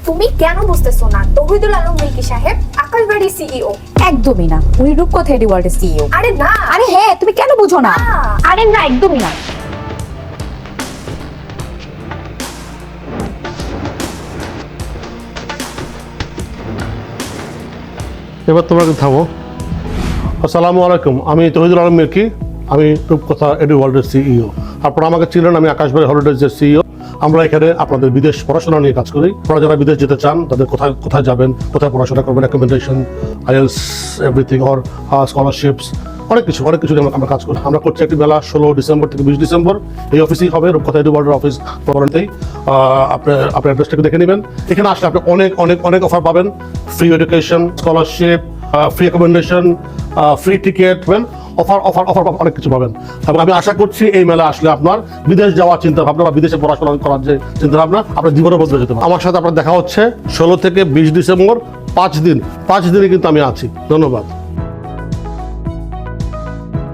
তুমি কেন বুঝতেছো না? তৌহিদুল আলম মিল্কি সাহেব আকাশবাড়ি সিইও। একদমই না, উনি রূপকথা এডি ওয়ার্ল্ডের সিইও। আরে না, আরে হ্যাঁ, তুমি কেন বুঝো না? আরে না, একদমই না। এবার তোমরা থামো। আসসালামু আলাইকুম, আমি তৌহিদুল আলম মিল্কি, আমি রূপকথা এডি ওয়ার্ল্ডের সিইও। আপনারা আমাকে চিনেন, আমি আকাশবাড়ি হলিডেজের সিইও। আমরা এখানে আপনাদের বিদেশ পড়াশোনা নিয়ে কাজ করি। আপনারা যারা বিদেশ যেতে চান তাদের কোথায় কোথায় যাবেন, কোথায় পড়াশোনা করবেন, recommendation, IELTS, everything, or scholarships, অনেক কিছু নিয়ে আমরা কাজ করি। আমরা করছি একটি মেলা 16 ডিসেম্বর থেকে 20 ডিসেম্বর। এই অফিসেই হবে, রূপকথা এডি ওয়ার্ল্ডের অফিস পরেতেই। আপনার অ্যাড্রেসটাকে দেখে নেবেন। এখানে আসলে আপনি অনেক অনেক অনেক অফার পাবেন। Free education, scholarship, free accommodation, free ticket, offer offer offer অনেক কিছু পাবেন। এবং আমি আশা করছি এই মেলা আসলে আপনার বিদেশ যাওয়ার চিন্তা ভাবনা বা বিদেশে পড়াশোনা করার যে চিন্তা ভাবনা আপনার জীবনে বদলে যেতে পারে। আমার সাথে আপনার দেখা হচ্ছে 16 থেকে 20 ডিসেম্বর, 5 দিন। 5 দিনে কিন্তু আমি আছি। ধন্যবাদ।